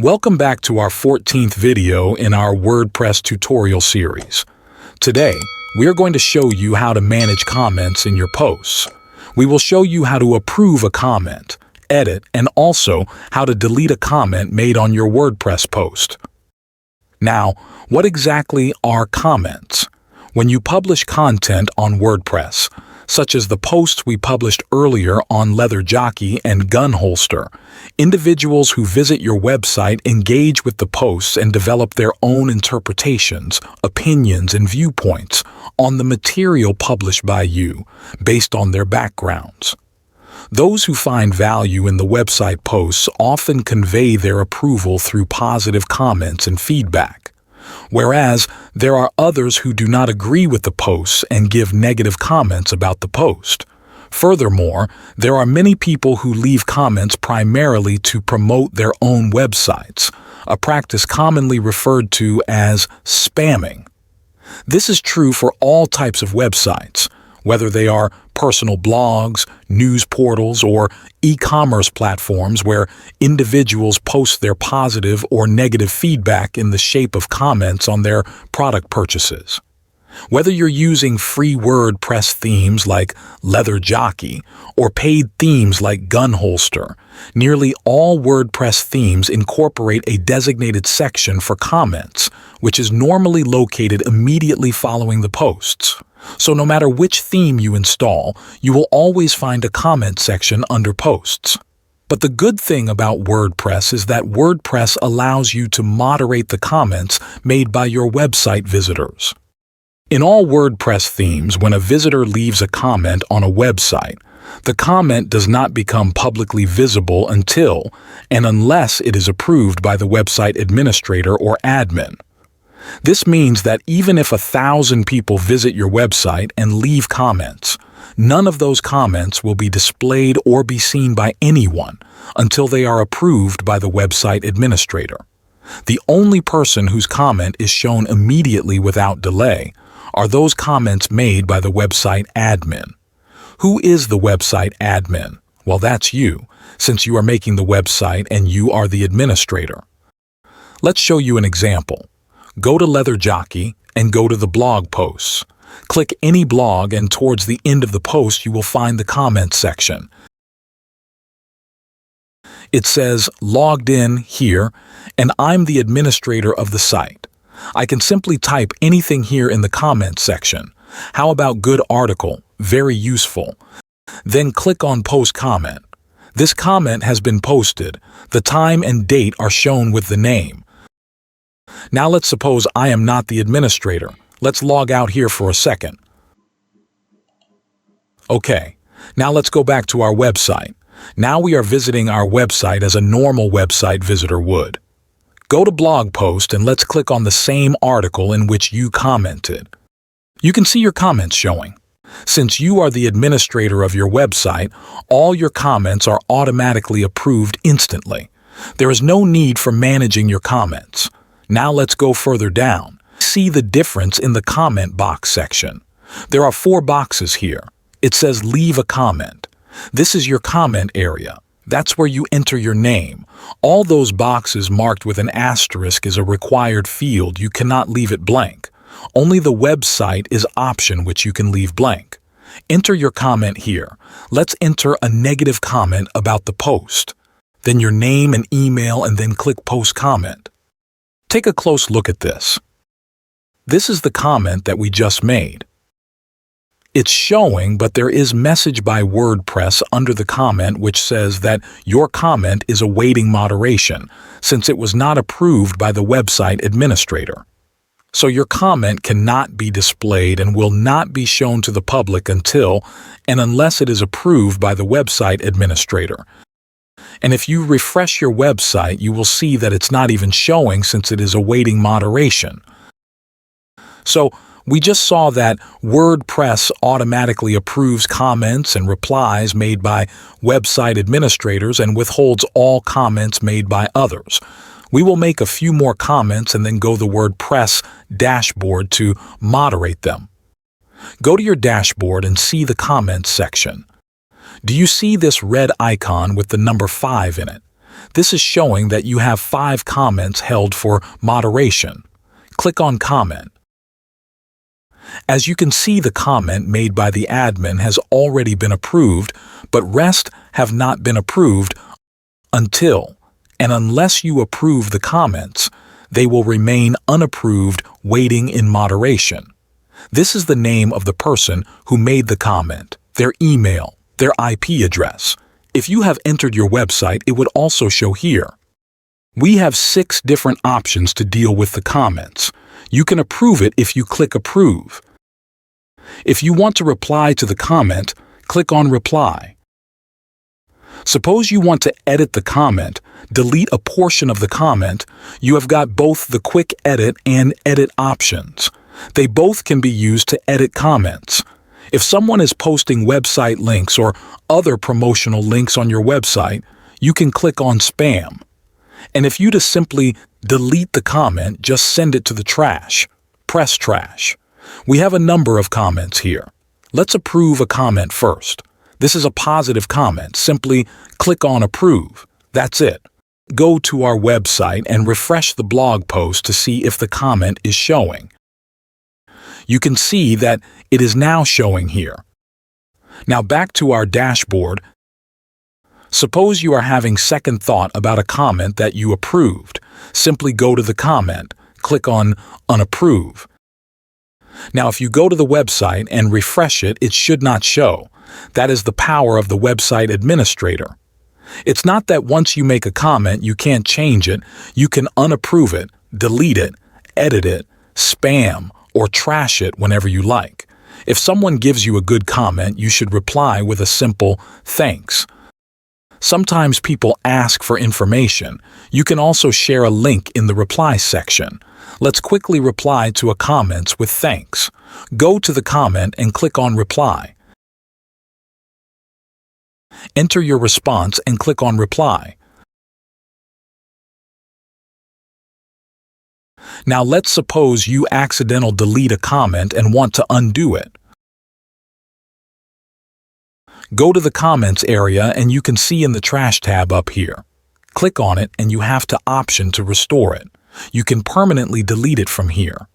Welcome back to our 14th video in our WordPress tutorial series. Today, we are going to show you how to manage comments in your posts. We will show you how to approve a comment, edit, and also how to delete a comment made on your WordPress post. Now, what exactly are comments? When you publish content on WordPress, such as the posts we published earlier on leather jockey and gun holster, individuals who visit your website engage with the posts and develop their own interpretations, opinions, and viewpoints on the material published by you based on their backgrounds. Those who find value in the website posts often convey their approval through positive comments and feedback, whereas there are others who do not agree with the posts and give negative comments about the post. Furthermore, there are many people who leave comments primarily to promote their own websites, a practice commonly referred to as spamming. This is true for all types of websites, whether they are personal blogs, news portals, or e-commerce platforms where individuals post their positive or negative feedback in the shape of comments on their product purchases. Whether you're using free WordPress themes like Leather Jockey or paid themes like Gun Holster, nearly all WordPress themes incorporate a designated section for comments, which is normally located immediately following the posts. So no matter which theme you install, you will always find a comment section under posts. But the good thing about WordPress is that WordPress allows you to moderate the comments made by your website visitors. In all WordPress themes, when a visitor leaves a comment on a website, the comment does not become publicly visible until and unless it is approved by the website administrator or admin. This means that even if 1,000 people visit your website and leave comments, none of those comments will be displayed or be seen by anyone until they are approved by the website administrator. The only person whose comment is shown immediately without delay are those comments made by the website admin. Who is the website admin? Well, that's you, since you are making the website and you are the administrator. Let's show you an example. Go to Leather Jockey and go to the blog posts. Click any blog and towards the end of the post you will find the comments section. It says logged in here and I'm the administrator of the site. I can simply type anything here in the comments section. How about good article? Very useful. Then click on post comment. This comment has been posted. The time and date are shown with the name. Now let's suppose I am not the administrator. Let's log out here for a second. Okay, now let's go back to our website. Now we are visiting our website as a normal website visitor would. Go to blog post and let's click on the same article in which you commented. You can see your comments showing. Since you are the administrator of your website, all your comments are automatically approved instantly. There is no need for managing your comments. Now let's go further down. See the difference in the comment box section. There are 4 boxes here. It says leave a comment. This is your comment area. That's where you enter your name. All those boxes marked with an asterisk is a required field. You cannot leave it blank. Only the website is option which you can leave blank. Enter your comment here. Let's enter a negative comment about the post. Then your name and email and then click post comment. Take a close look at this. This is the comment that we just made. It's showing, but there is message by WordPress under the comment which says that your comment is awaiting moderation since it was not approved by the website administrator. So your comment cannot be displayed and will not be shown to the public until and unless it is approved by the website administrator. And if you refresh your website, you will see that it's not even showing since it is awaiting moderation. So we just saw that WordPress automatically approves comments and replies made by website administrators and withholds all comments made by others. We will make a few more comments and then go to the WordPress dashboard to moderate them. Go to your dashboard and see the comments section. Do you see this red icon with the number 5 in it? This is showing that you have 5 comments held for moderation. Click on Comment. As you can see, the comment made by the admin has already been approved, but rest have not been approved until and unless you approve the comments, they will remain unapproved, waiting in moderation. This is the name of the person who made the comment, their email, their IP address. If you have entered your website, it would also show here. We have 6 different options to deal with the comments. You can approve it if you click Approve. If you want to reply to the comment, click on Reply. Suppose you want to edit the comment, delete a portion of the comment, you have got both the Quick Edit and Edit options. They both can be used to edit comments. If someone is posting website links or other promotional links on your website, you can click on Spam. And if you just simply delete the comment, just send it to the trash. Press Trash. We have a number of comments here. Let's approve a comment first. This is a positive comment. Simply click on Approve. That's it. Go to our website and refresh the blog post to see if the comment is showing. You can see that it is now showing here. Now back to our dashboard. Suppose you are having second thought about a comment that you approved. Simply go to the comment, click on Unapprove. Now if you go to the website and refresh it, it should not show. That is the power of the website administrator. It's not that once you make a comment you can't change it. You can unapprove it, delete it, edit it, spam, or trash it whenever you like. If someone gives you a good comment, you should reply with a simple thanks. Sometimes people ask for information. You can also share a link in the reply section. Let's quickly reply to a comment with thanks. Go to the comment and click on Reply. Enter your response and click on Reply. Now let's suppose you accidentally delete a comment and want to undo it. Go to the Comments area and you can see in the Trash tab up here. Click on it and you have the option to restore it. You can permanently delete it from here.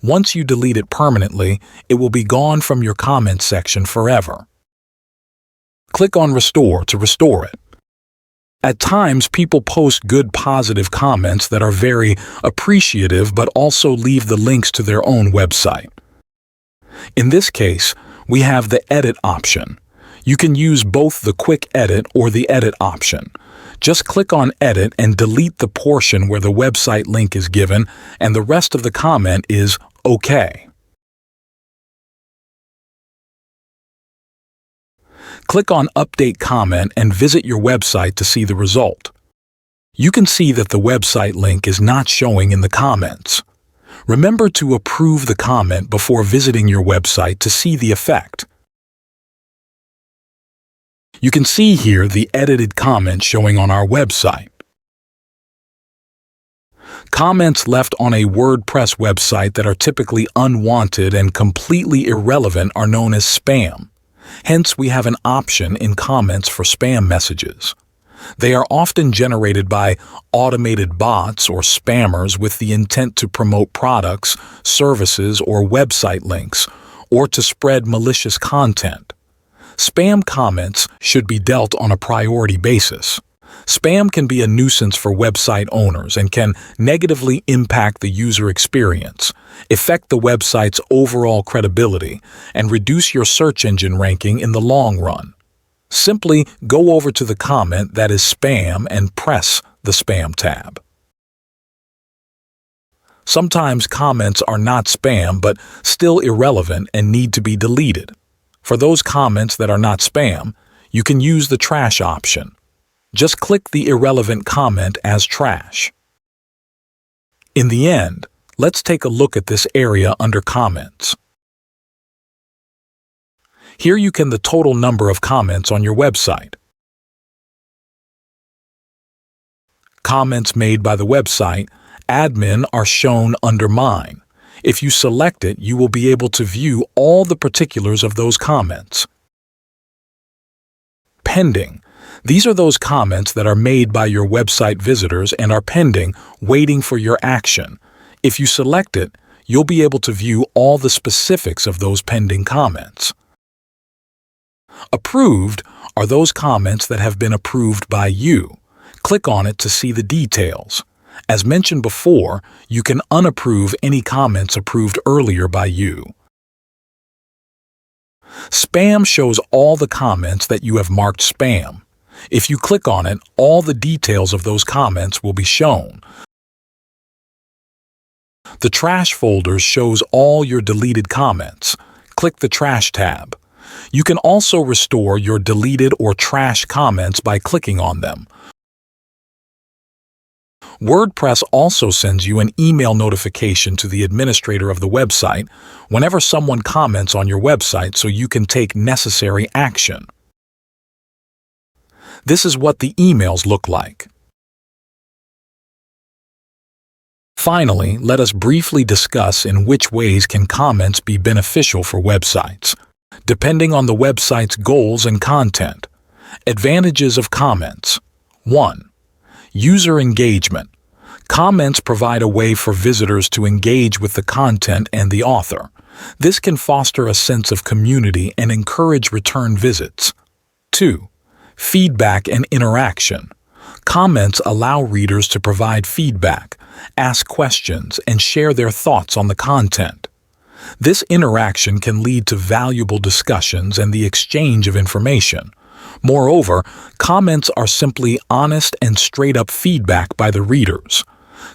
Once you delete it permanently, it will be gone from your comment section forever. Click on Restore to restore it. At times, people post good positive comments that are very appreciative but also leave the links to their own website. In this case, we have the Edit option. You can use both the Quick Edit or the Edit option. Just click on Edit and delete the portion where the website link is given and the rest of the comment is OK. Click on Update Comment and visit your website to see the result. You can see that the website link is not showing in the comments. Remember to approve the comment before visiting your website to see the effect. You can see here the edited comment showing on our website. Comments left on a WordPress website that are typically unwanted and completely irrelevant are known as spam. Hence, we have an option in comments for spam messages. They are often generated by automated bots or spammers with the intent to promote products, services, or website links, or to spread malicious content. Spam comments should be dealt on a priority basis. Spam can be a nuisance for website owners and can negatively impact the user experience, affect the website's overall credibility, and reduce your search engine ranking in the long run. Simply go over to the comment that is spam and press the Spam tab. Sometimes comments are not spam but still irrelevant and need to be deleted. For those comments that are not spam, you can use the Trash option. Just click the irrelevant comment as trash. In the end, let's take a look at this area under Comments. Here you can the total number of comments on your website. Comments made by the website admin are shown under Mine. If you select it, you will be able to view all the particulars of those comments. Pending. These are those comments that are made by your website visitors and are pending, waiting for your action. If you select it, you'll be able to view all the specifics of those pending comments. Approved are those comments that have been approved by you. Click on it to see the details. As mentioned before, you can unapprove any comments approved earlier by you. Spam shows all the comments that you have marked spam. If you click on it, all the details of those comments will be shown. The trash folder shows all your deleted comments. Click the Trash tab. You can also restore your deleted or trash comments by clicking on them. WordPress also sends you an email notification to the administrator of the website whenever someone comments on your website so you can take necessary action. This is what the emails look like. Finally, let us briefly discuss in which ways can comments be beneficial for websites, depending on the website's goals and content. Advantages of comments. 1. User engagement. Comments provide a way for visitors to engage with the content and the author. This can foster a sense of community and encourage return visits. 2. Feedback and interaction. Comments allow readers to provide feedback, ask questions, and share their thoughts on the content. This interaction can lead to valuable discussions and the exchange of information. Moreover, comments are simply honest and straight-up feedback by the readers.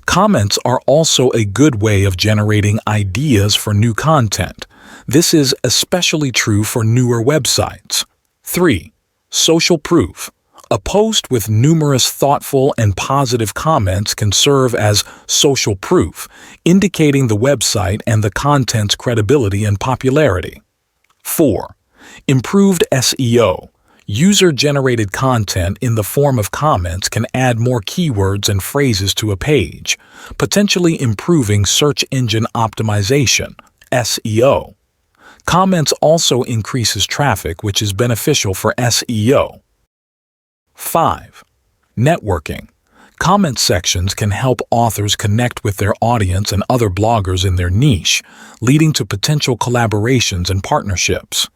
Comments are also a good way of generating ideas for new content. This is especially true for newer websites. 3. Social proof. A post with numerous thoughtful and positive comments can serve as social proof, indicating the website and the content's credibility and popularity. 4. Improved SEO. User-generated content in the form of comments can add more keywords and phrases to a page, potentially improving search engine optimization, SEO. Comments also increases traffic, which is beneficial for SEO. 5. Networking. Comment sections can help authors connect with their audience and other bloggers in their niche, leading to potential collaborations and partnerships.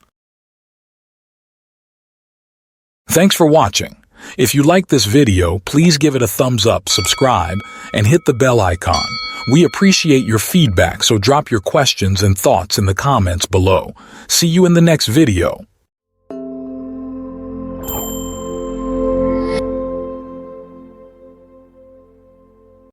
Thanks for watching. If you like this video, please give it a thumbs up, subscribe, and hit the bell icon. We appreciate your feedback, so drop your questions and thoughts in the comments below. See you in the next video.